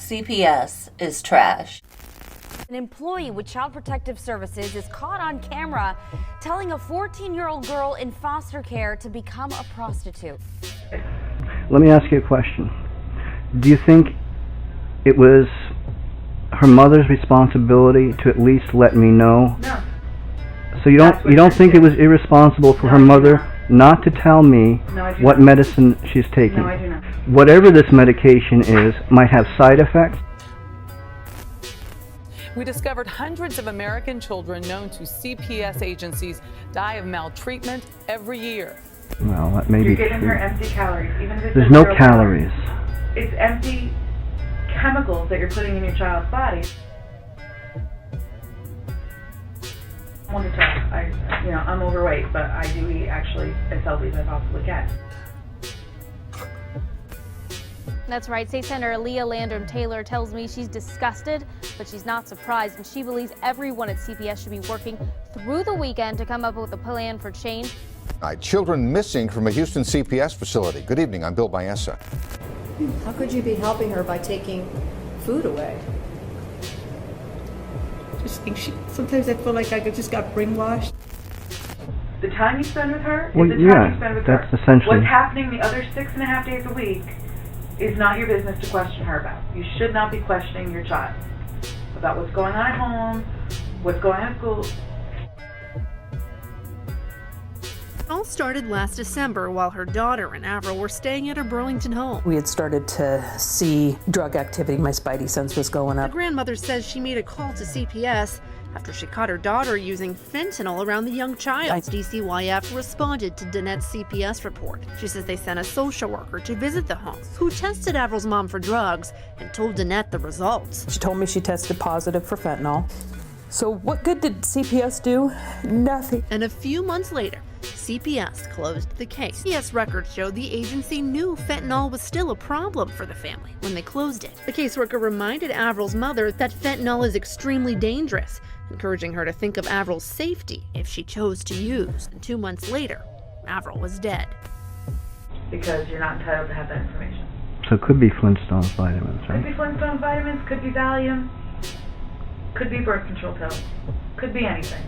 CPS is trash. An employee with Child Protective Services is caught on camera telling a 14-year-old girl in foster care to become a prostitute. Let me ask you a question. Do you think it was her mother's responsibility to at least let me know? No. So you don't think it was irresponsible for her mother not to tell me what medicine she's taking? No, I do not. Whatever this medication is might have side effects. We discovered hundreds of American children known to CPS agencies die of maltreatment every year. Well, that may be You're getting true. her empty calories, even if it's There's no calories. It's empty chemicals that you're putting in your child's body. I want to tell. I'm overweight, but I do eat actually as healthy as I possibly can. That's right. State Senator Leah Landrum Taylor tells me she's disgusted, but she's not surprised, and she believes everyone at CPS should be working through the weekend to come up with a plan for change. Children missing from a Houston CPS facility. Good evening, I'm Bill Baessa. How could you be helping her by taking food away? Just think sometimes I feel like I just got brainwashed. The time you spend with her is Well, the time yeah, you spend with that's her. essentially- What's happening the other 6.5 days a week is not your business to question her about. You should not be questioning your child about what's going on at home, what's going on at school. It all started last December while her daughter and Avril were staying at her Burlington home. We had started to see drug activity. My spidey sense was going The up. grandmother says she made a call to CPS after she caught her daughter using fentanyl around the young child. DCYF responded to Danette's CPS report. She says they sent a social worker to visit the home, who tested Avril's mom for drugs and told Danette the results. She told me she tested positive for fentanyl. So what good did CPS do? Nothing. And a few months later, CPS closed the case. CPS records show the agency knew fentanyl was still a problem for the family when they closed it. The caseworker reminded Avril's mother that fentanyl is extremely dangerous, encouraging her to think of Avril's safety if she chose to use. And 2 months later, Avril was dead. Because you're not entitled to have that information. So it could be Flintstones vitamins, Could be right? Flintstone vitamins, could be Valium, could be birth control pills, could be anything.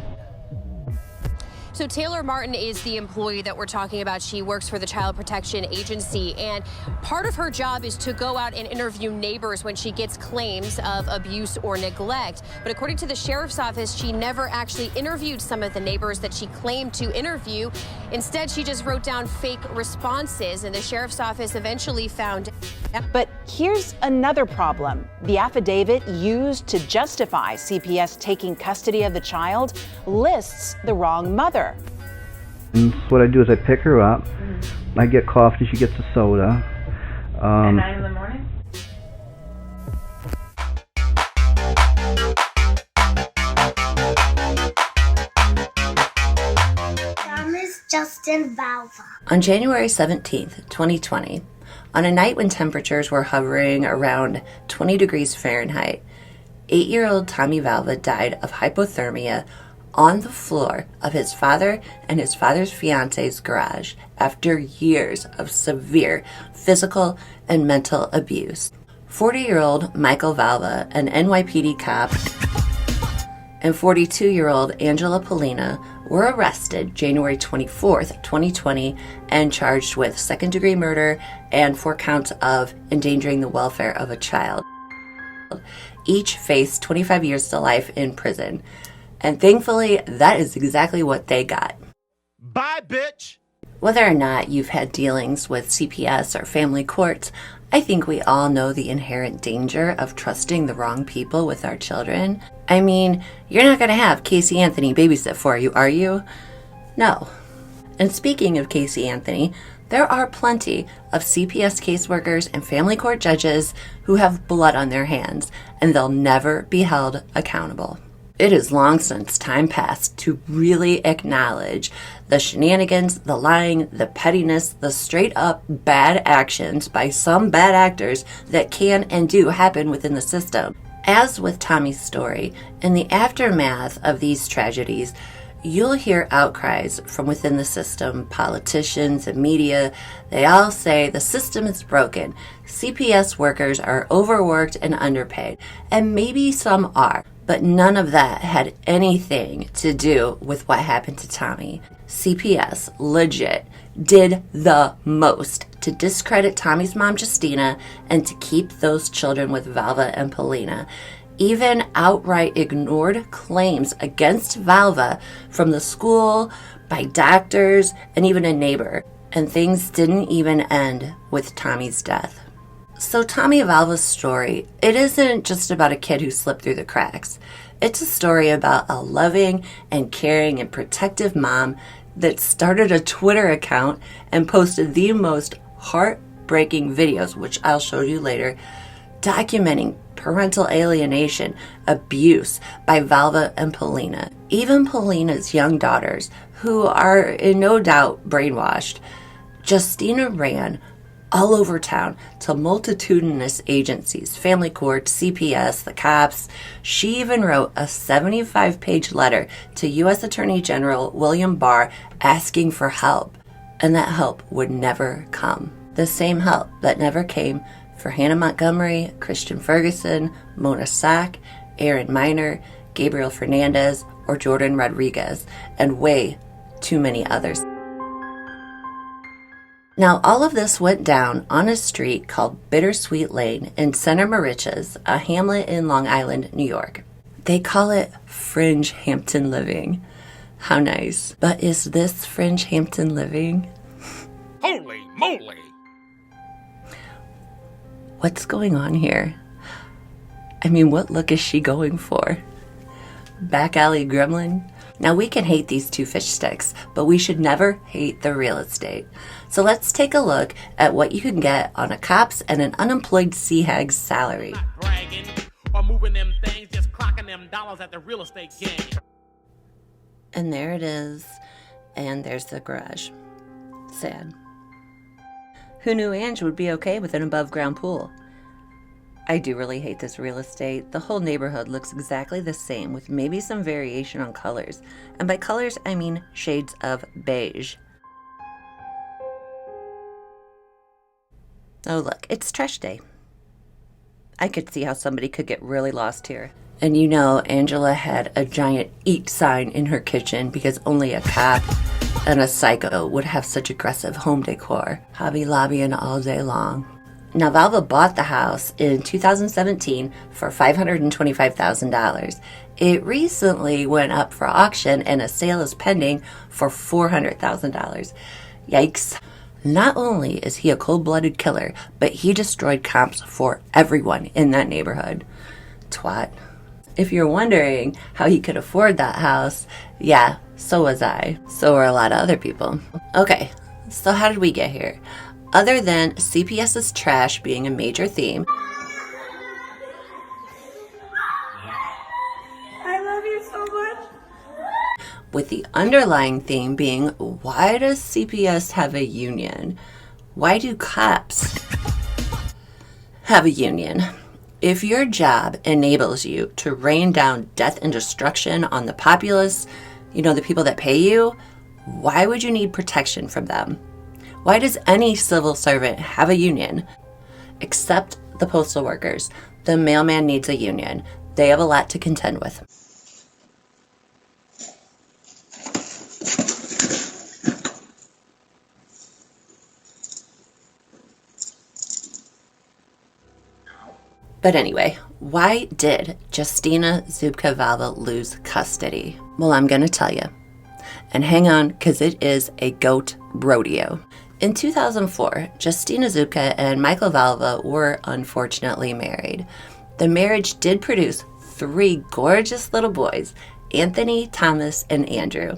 So Taylor Martin is the employee that we're talking about. She works for the Child Protection Agency, and part of her job is to go out and interview neighbors when she gets claims of abuse or neglect. But according to the sheriff's office, she never actually interviewed some of the neighbors that she claimed to interview. Instead, she just wrote down fake responses, and the sheriff's office eventually found. But here's another problem. The affidavit used to justify CPS taking custody of the child lists the wrong mother. And so what I do is I pick her up, I get coffee, she gets a soda. At 9 in the morning? Thomas Justyna Valva. On January 17th, 2020, on a night when temperatures were hovering around 20 degrees Fahrenheit, 8-year-old Tommy Valva died of hypothermia on the floor of his father and his father's fiance's garage after years of severe physical and mental abuse. 40-year-old Michele Valva, an NYPD cop, and 42-year-old Angela Polina were arrested January 24th, 2020, and charged with second-degree murder and 4 counts of endangering the welfare of a child. Each faced 25 years to life in prison. And thankfully, that is exactly what they got. Bye, bitch! Whether or not you've had dealings with CPS or family courts, I think we all know the inherent danger of trusting the wrong people with our children. I mean, you're not going to have Casey Anthony babysit for you, are you? No. And speaking of Casey Anthony, there are plenty of CPS caseworkers and family court judges who have blood on their hands, and they'll never be held accountable. It is long since time passed to really acknowledge the shenanigans, the lying, the pettiness, the straight up bad actions by some bad actors that can and do happen within the system. As with Tommy's story, in the aftermath of these tragedies, you'll hear outcries from within the system. Politicians and media, they all say the system is broken. CPS workers are overworked and underpaid. And maybe some are, but none of that had anything to do with what happened to Tommy. CPS legit did the most to discredit Tommy's mom, Justyna, and to keep those children with Valva and Polina. Even outright ignored claims against Valva from the school, by doctors, and even a neighbor. And things didn't even end with Tommy's death. So Tommy Valva's story, it isn't just about a kid who slipped through the cracks. It's a story about a loving and caring and protective mom that started a Twitter account and posted the most heartbreaking videos, which I'll show you later, documenting parental alienation, abuse by Valva and Polina. Even Polina's young daughters, who are in no doubt brainwashed, Justyna ran all over town to multitudinous agencies, family courts, CPS, the cops. She even wrote a 75-page letter to U.S. Attorney General William Barr asking for help, and that help would never come. The same help that never came for Hannah Montgomery, Christian Ferguson, Mona Sack, Aaron Miner, Gabriel Fernandez, or Jordan Rodriguez, and way too many others. Now, all of this went down on a street called Bittersweet Lane in Center Moriches, a hamlet in Long Island, New York. They call it Fringe Hampton Living. How nice. But is this Fringe Hampton Living? Holy moly! What's going on here? I mean, what look is she going for? Back alley gremlin? Now, we can hate these two fish sticks, but we should never hate the real estate. So let's take a look at what you can get on a cop's and an unemployed sea hag's salary. Not bragging or moving them things, just clocking them dollars at the real estate game. And there it is, and there's the garage. Sad. Who knew Ange would be okay with an above-ground pool? I do really hate this real estate. The whole neighborhood looks exactly the same, with maybe some variation on colors. And by colors, I mean shades of beige. Oh look, it's trash day. I could see how somebody could get really lost here. And you know, Angela had a giant eat sign in her kitchen because only a cop and a psycho would have such aggressive home decor. Hobby Lobbying all day long. Now, Valva bought the house in 2017 for $525,000. It recently went up for auction and a sale is pending for $400,000. Yikes. Not only is he a cold-blooded killer, but he destroyed comps for everyone in that neighborhood. Twat. If you're wondering how he could afford that house, yeah, so was I. So were a lot of other people. Okay, so how did we get here? Other than CPS is trash being a major theme, I love you so much. with the underlying theme being, why does CPS have a union? Why do cops have a union? If your job enables you to rain down death and destruction on the populace, you know, the people that pay you, why would you need protection from them? Why does any civil servant have a union? Except the postal workers. The mailman needs a union. They have a lot to contend with. But anyway, why did Justyna Zubko Valva lose custody? Well, I'm going to tell you. And hang on, because it is a goat rodeo. In 2004, Justyna Zubko and Michael Valva were unfortunately married. The marriage did produce 3 gorgeous little boys, Anthony, Thomas, and Andrew.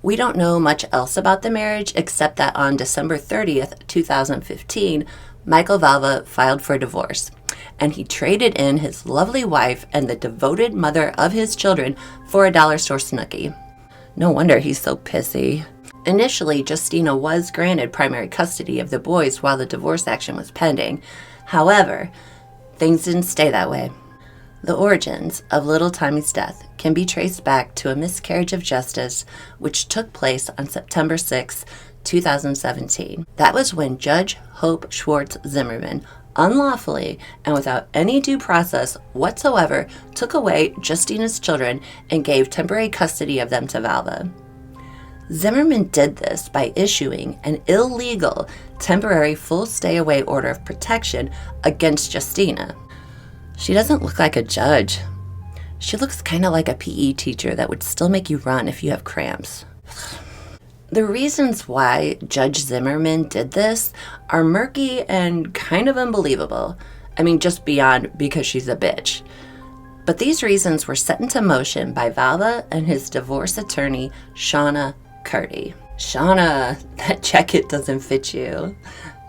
We don't know much else about the marriage except that on December 30th, 2015, Michael Valva filed for divorce, and he traded in his lovely wife and the devoted mother of his children for a dollar store Snooki. No wonder he's so pissy. Initially, Justyna was granted primary custody of the boys while the divorce action was pending. However, things didn't stay that way. The origins of little Tommy's death can be traced back to a miscarriage of justice which took place on September 6, 2017. That was when Judge Hope Zimmerman unlawfully and without any due process whatsoever took away Justyna's children and gave temporary custody of them to Valva. Zimmerman did this by issuing an illegal temporary full stay-away order of protection against Justyna. She doesn't look like a judge. She looks kind of like a PE teacher that would still make you run if you have cramps. The reasons why Judge Zimmerman did this are murky and kind of unbelievable. I mean, just beyond because she's a bitch. But these reasons were set into motion by Valva and his divorce attorney, Shana Curti. Shana, that jacket doesn't fit you.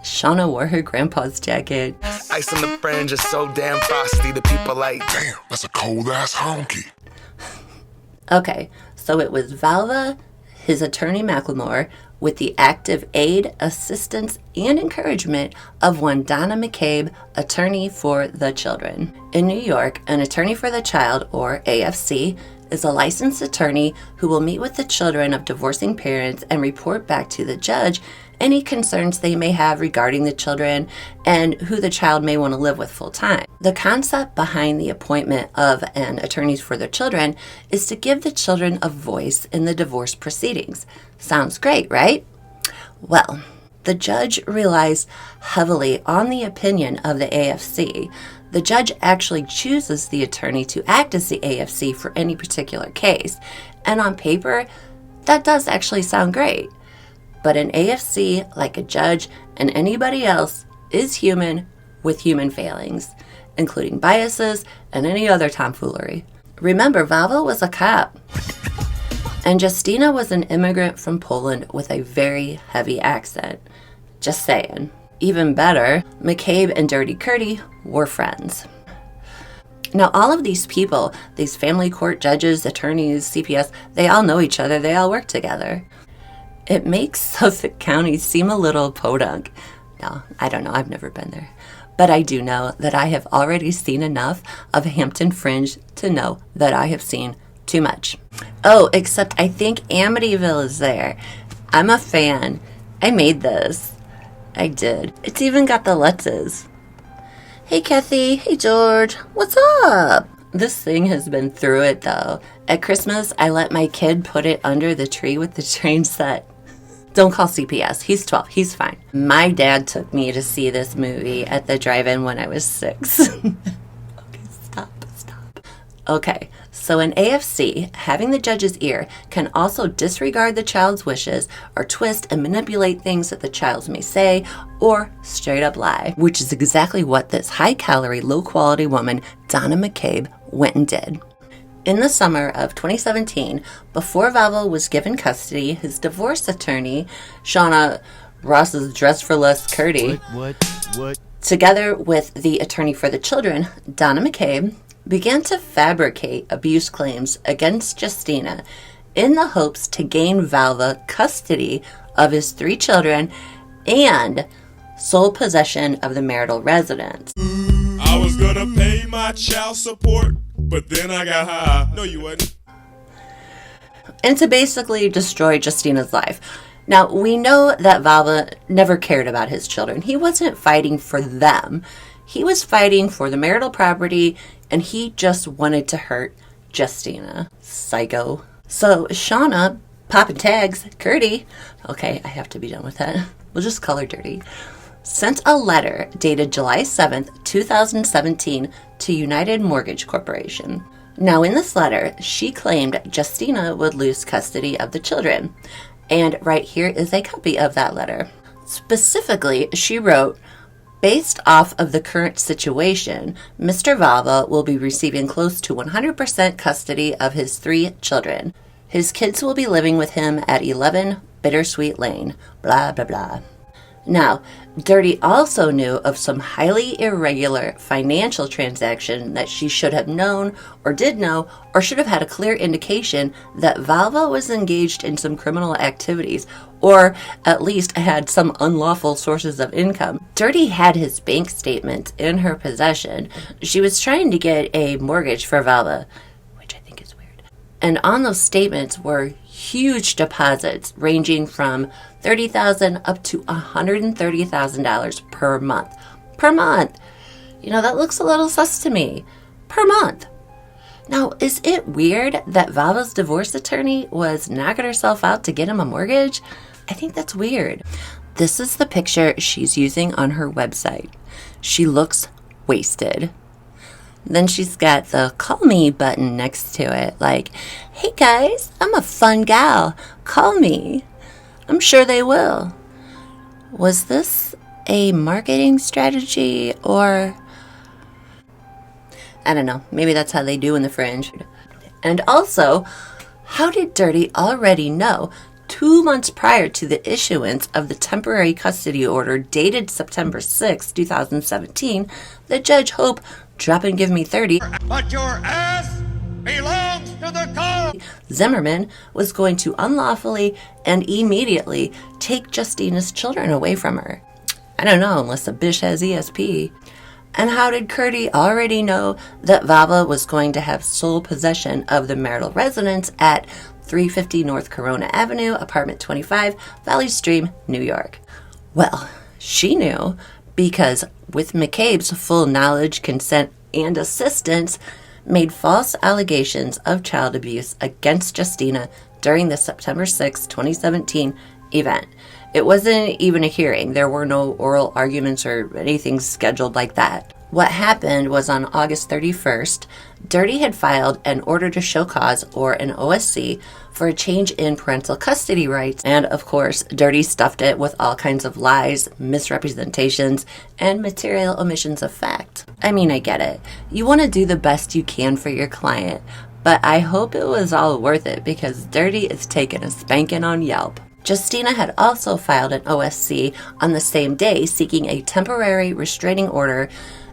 Shana wore her grandpa's jacket. Ice on the fringe is so damn frosty, the people like, damn, that's a cold-ass honky. Okay, so it was Valva, his attorney Macklemore, with the active aid, assistance, and encouragement of one Donna McCabe, attorney for the children. In New York, an attorney for the child, or AFC, is a licensed attorney who will meet with the children of divorcing parents and report back to the judge any concerns they may have regarding the children and who the child may want to live with full time. The concept behind the appointment of an attorney for the children is to give the children a voice in the divorce proceedings. Sounds great, right? Well, the judge relies heavily on the opinion of the AFC. The judge actually chooses the attorney to act as the AFC for any particular case. And on paper, that does actually sound great. But an AFC, like a judge and anybody else, is human with human failings, including biases and any other tomfoolery. Remember, Valva was a cop. And Justyna was an immigrant from Poland with a very heavy accent. Just saying. Even better, McCabe and Dirty Curti were friends. Now, all of these people, these family court judges, attorneys, CPS, they all know each other. They all work together. It makes Suffolk County seem a little podunk. No, I don't know. I've never been there. But I do know that I have already seen enough of Hampton Fringe to know that I have seen too much. Oh, except I think Amityville is there. I'm a fan. I made this. I did. It's even got the Lutzes. Hey, Kathy. Hey, George. What's up? This thing has been through it, though. At Christmas, I let my kid put it under the tree with the train set. Don't call CPS. He's 12. He's fine. My dad took me to see this movie at the drive-in when I was 6. Okay, stop. Okay, so an AFC, having the judge's ear, can also disregard the child's wishes or twist and manipulate things that the child may say or straight up lie, which is exactly what this high-calorie, low-quality woman, Donna McCabe, went and did. In the summer of 2017, before Valva was given custody, his divorce attorney, Shana Ross's Dress for Less Curti, together with the attorney for the children, Donna McCabe, began to fabricate abuse claims against Justyna in the hopes to gain Valva custody of his 3 children and sole possession of the marital residence. I was gonna pay my child support, but then I got high. No, you wouldn't. And to basically destroy Justyna's life. Now, we know that Valva never cared about his children. He wasn't fighting for them. He was fighting for the marital property, and he just wanted to hurt Justyna. Psycho. So Shana, poppin' tags, Curti, okay, I have to be done with that. We'll just call her Dirty, sent a letter dated July 7th, 2017 to United Mortgage Corporation. Now, in this letter, she claimed Justyna would lose custody of the children. And right here is a copy of that letter. Specifically, she wrote, based off of the current situation, Mr. Valva will be receiving close to 100% custody of his 3 children. His kids will be living with him at 11 Bittersweet Lane, blah, blah, blah. Now, Dirty also knew of some highly irregular financial transaction that she should have known or did know or should have had a clear indication that Valva was engaged in some criminal activities or at least had some unlawful sources of income. Dirty had his bank statements in her possession. She was trying to get a mortgage for Valva, which I think is weird. And on those statements were huge deposits ranging from $30,000 up to $130,000 per month. Per month! You know, that looks a little sus to me. Per month. Now, is it weird that Valva's divorce attorney was knocking herself out to get him a mortgage? I think that's weird. This is the picture she's using on her website. She looks wasted. Then she's got the call me button next to it, like, hey guys, I'm a fun gal. Call me. I'm sure they will. Was this a marketing strategy or... I don't know. Maybe that's how they do in the Fringe. And also, how did Dirty already know 2 months prior to the issuance of the temporary custody order dated September 6, 2017, that Judge Hope, drop and give me 30, but your ass belongs to the court. Zimmerman was going to unlawfully and immediately take Justyna's children away from her? I don't know, unless the bitch has ESP. And how did Curti already know that Valva was going to have sole possession of the marital residence at 350 North Corona Avenue, apartment 25, Valley Stream, New York? Well, she knew because with McCabe's full knowledge, consent, and assistance, made false allegations of child abuse against Justyna during the September 6, 2017 event. It wasn't even a hearing. There were no oral arguments or anything scheduled like that. What happened was on August 31st, Dirty had filed an order to show cause, or an OSC, for a change in parental custody rights. And of course, Dirty stuffed it with all kinds of lies, misrepresentations, and material omissions of fact. I mean, I get it. You want to do the best you can for your client, but I hope it was all worth it because Dirty is taking a spanking on Yelp. Justyna had also filed an OSC on the same day seeking a temporary restraining order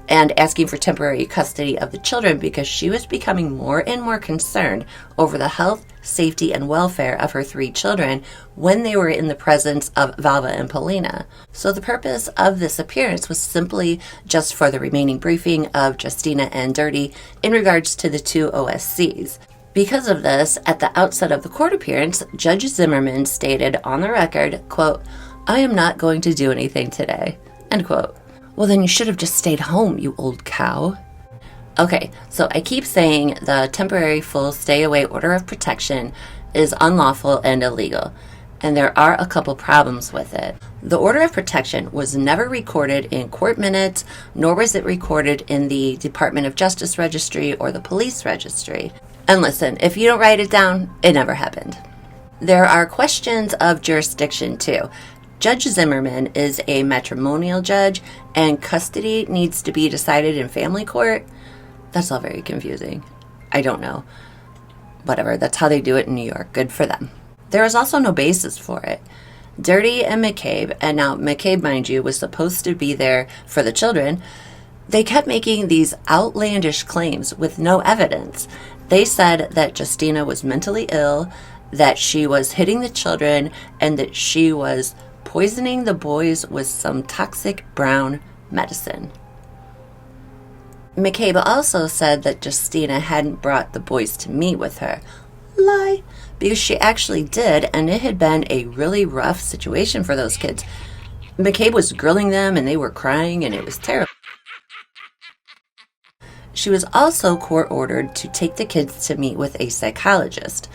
and asking for temporary custody of the children because she was becoming more and more concerned over the health, safety, and welfare of her 3 children when they were in the presence of Valva and Polina. So the purpose of this appearance was simply just for the remaining briefing of Justyna and Dirty in regards to the 2 OSCs. Because of this, at the outset of the court appearance, Judge Zimmerman stated on the record, quote, "I am not going to do anything today," end quote. Well, then you should have just stayed home, you old cow. Okay, so I keep saying the temporary full stay-away order of protection is unlawful and illegal, and there are a couple problems with it. The order of protection was never recorded in court minutes, nor was it recorded in the Department of Justice registry or the police registry. And listen, if you don't write it down, it never happened. There are questions of jurisdiction too. Judge Zimmerman is a matrimonial judge, and custody needs to be decided in family court. That's all very confusing. I don't know. Whatever, that's how they do it in New York. Good for them. There is also no basis for it. Dirty and McCabe, and now McCabe, mind you, was supposed to be there for the children, they kept making these outlandish claims with no evidence. They said that Justyna was mentally ill, that she was hitting the children, and that she was poisoning the boys with some toxic brown medicine. McCabe also said that Justyna hadn't brought the boys to meet with her. Lie, because she actually did, and it had been a really rough situation for those kids. McCabe was grilling them, and they were crying, and it was terrible. She was also court-ordered to take the kids to meet with a psychologist.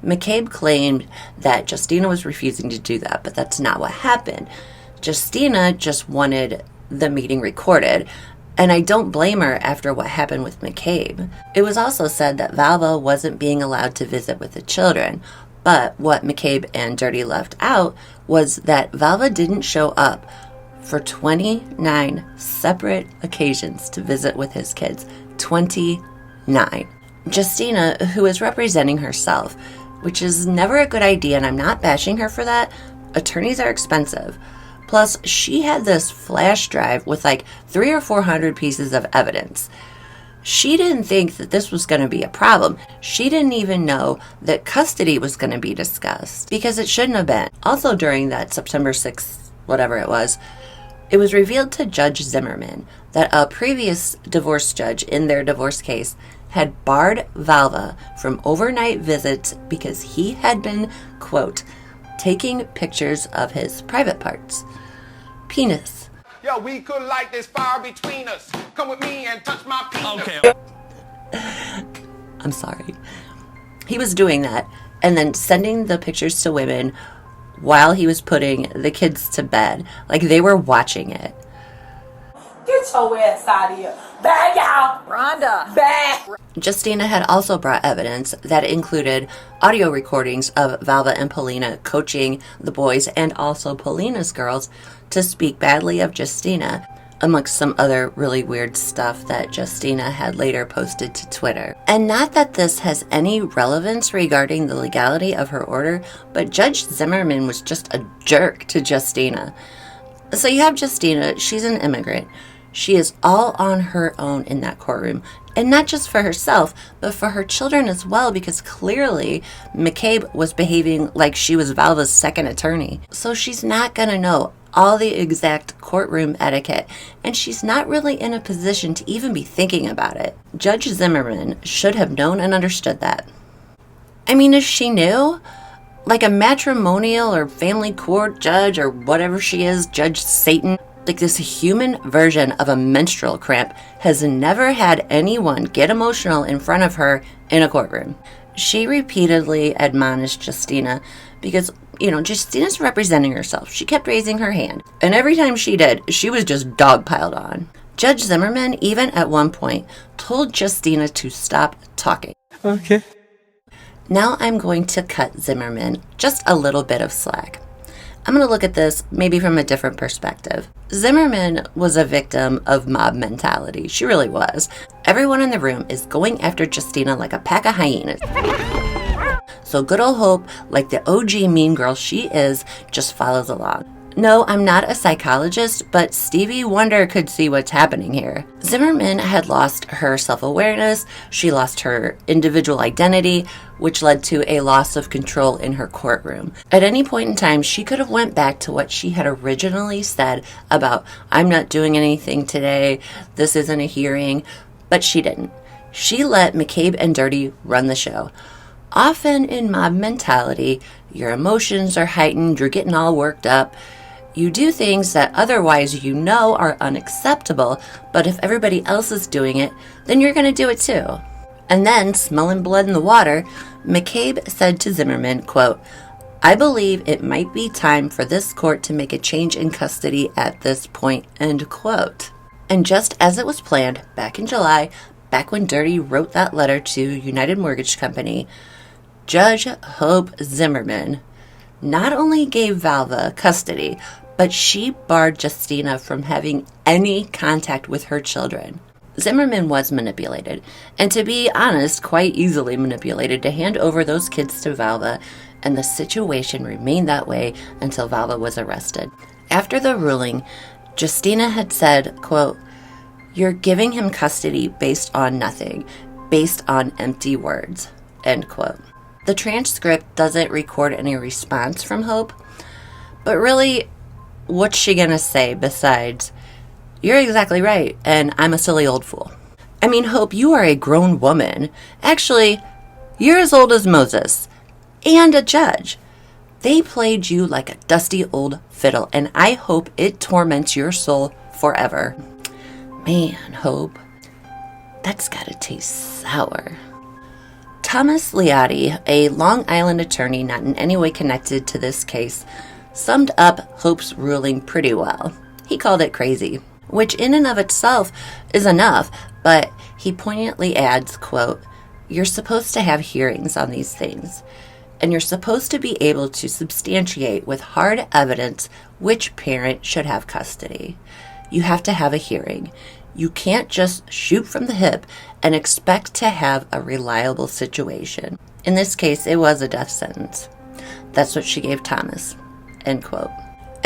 McCabe claimed that Justyna was refusing to do that, but that's not what happened. Justyna just wanted the meeting recorded, and I don't blame her after what happened with McCabe. It was also said that Valva wasn't being allowed to visit with the children, but what McCabe and Dirty left out was that Valva didn't show up for 29 separate occasions to visit with his kids. 29. Justyna, who is representing herself, which is never a good idea, and I'm not bashing her for that. Attorneys are expensive. Plus, she had this flash drive with like 300 or 400 pieces of evidence. She didn't think that this was going to be a problem. She didn't even know that custody was going to be discussed because it shouldn't have been. Also, during that September 6th, whatever it was revealed to Judge Zimmerman that a previous divorce judge in their divorce case had barred Valva from overnight visits because he had been, quote, taking pictures of his private parts. Penis. Yo, we could light this fire between us. Come with me and touch my penis. Okay. I'm sorry. He was doing that and then sending the pictures to women while he was putting the kids to bed. Like they were watching it. Get your ass out of here. Bad, y'all. Rhonda. Bad. Justyna had also brought evidence that included audio recordings of Valva and Polina coaching the boys and also Polina's girls to speak badly of Justyna, amongst some other really weird stuff that Justyna had later posted to Twitter. And not that this has any relevance regarding the legality of her order, but Judge Zimmerman was just a jerk to Justyna. So you have Justyna, she's an immigrant. She is all on her own in that courtroom, and not just for herself, but for her children as well, because clearly McCabe was behaving like she was Valva's second attorney. So she's not going to know all the exact courtroom etiquette, and she's not really in a position to even be thinking about it. Judge Zimmerman should have known and understood that. I mean, if she knew, like a matrimonial or family court judge or whatever she is, Judge Satan, like this human version of a menstrual cramp, has never had anyone get emotional in front of her in a courtroom. She repeatedly admonished Justyna because, Justyna's representing herself. She kept raising her hand. And every time she did, she was just dogpiled on. Judge Zimmerman even at one point told Justyna to stop talking. Okay. Now I'm going to cut Zimmerman just a little bit of slack. I'm going to look at this maybe from a different perspective. Zimmerman was a victim of mob mentality. She really was. Everyone in the room is going after Justyna like a pack of hyenas. So good old Hope, like the OG mean girl she is, just follows along. No, I'm not a psychologist, but Stevie Wonder could see what's happening here. Zimmerman had lost her self-awareness, she lost her individual identity, which led to a loss of control in her courtroom. At any point in time, she could have went back to what she had originally said about, I'm not doing anything today, this isn't a hearing, but she didn't. She let McCabe and Dirty run the show. Often in mob mentality, your emotions are heightened, you're getting all worked up. You do things that otherwise you know are unacceptable, but if everybody else is doing it, then you're going to do it too. And then, smelling blood in the water, McCabe said to Zimmerman, quote, I believe it might be time for this court to make a change in custody at this point, end quote. And just as it was planned, back in July, back when Dirty wrote that letter to United Mortgage Company, Judge Hope Zimmerman not only gave Valva custody, but she barred Justyna from having any contact with her children. Zimmerman was manipulated, and to be honest, quite easily manipulated to hand over those kids to Valva, and the situation remained that way until Valva was arrested. After the ruling, Justyna had said, quote, you're giving him custody based on nothing, based on empty words, end quote. The transcript doesn't record any response from Hope, but really, what's she gonna say besides, you're exactly right, and I'm a silly old fool? I mean, Hope, you are a grown woman. Actually, you're as old as Moses, and a judge. They played you like a dusty old fiddle, and I hope it torments your soul forever. Man, Hope, that's gotta taste sour. Thomas Valva, a Long Island attorney not in any way connected to this case, summed up Hope's ruling pretty well. He called it crazy, which in and of itself is enough, but he poignantly adds, quote, you're supposed to have hearings on these things, and you're supposed to be able to substantiate with hard evidence which parent should have custody. You have to have a hearing. You can't just shoot from the hip and expect to have a reliable situation. In this case, it was a death sentence. That's what she gave Thomas, end quote.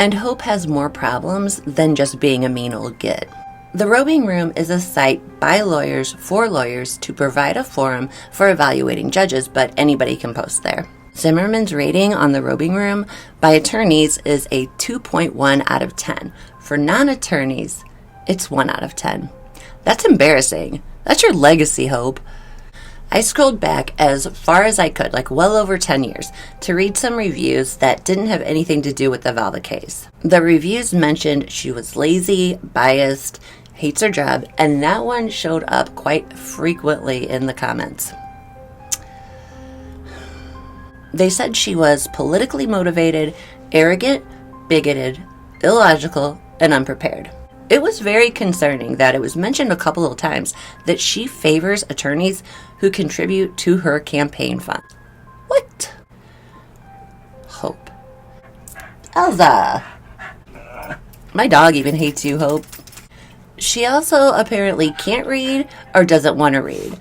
And Hope has more problems than just being a mean old git. The Roving Room is a site by lawyers for lawyers to provide a forum for evaluating judges, but anybody can post there. Zimmerman's rating on the Roving Room by attorneys is a 2.1 out of 10. For non-attorneys, it's 1 out of 10. That's embarrassing. That's your legacy, Hope. I scrolled back as far as I could, like well over 10 years, to read some reviews that didn't have anything to do with the Valva case. The reviews mentioned she was lazy, biased, hates her job, and that one showed up quite frequently in the comments. They said she was politically motivated, arrogant, bigoted, illogical, and unprepared. It was very concerning that it was mentioned a couple of times that she favors attorneys who contribute to her campaign fund. What? Hope. Elza! My dog even hates you, Hope. She also apparently can't read or doesn't want to read.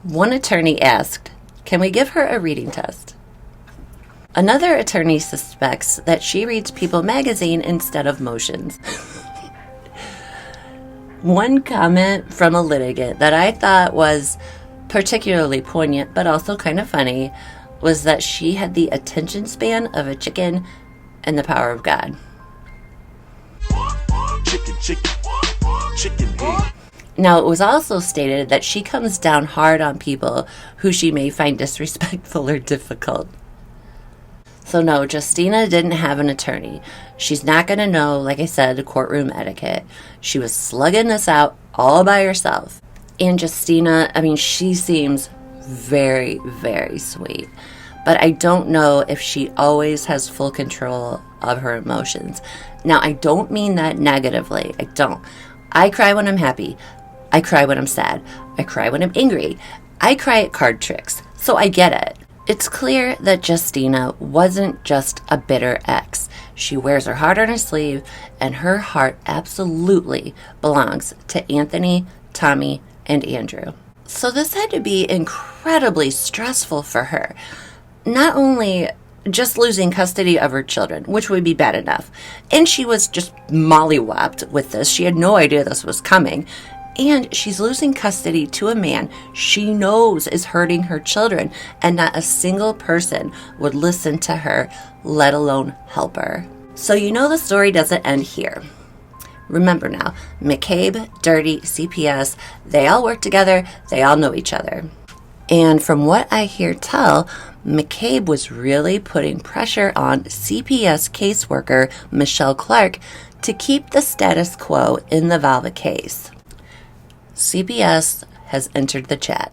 One attorney asked, "Can we give her a reading test?" Another attorney suspects that she reads People magazine instead of Motions. One comment from a litigant that I thought was particularly poignant but also kind of funny was that she had the attention span of a chicken and the power of God. Now, it was also stated that she comes down hard on people who she may find disrespectful or difficult. So no, Justyna didn't have an attorney. She's not going to know, like I said, courtroom etiquette. She was slugging this out all by herself. And Justyna, I mean, she seems very, very sweet. But I don't know if she always has full control of her emotions. Now, I don't mean that negatively. I don't. I cry when I'm happy. I cry when I'm sad. I cry when I'm angry. I cry at card tricks. So I get it. It's clear that Justyna wasn't just a bitter ex. She wears her heart on her sleeve, and her heart absolutely belongs to Anthony, Tommy, and Andrew. So this had to be incredibly stressful for her. Not only just losing custody of her children, which would be bad enough, and she was just mollywopped with this. She had no idea this was coming. And she's losing custody to a man she knows is hurting her children, and not a single person would listen to her, let alone help her. So you know the story doesn't end here. Remember now, McCabe, Dirty, CPS, they all work together, they all know each other. And from what I hear tell, McCabe was really putting pressure on CPS caseworker Michele Clark to keep the status quo in the Valva case. CPS has entered the chat.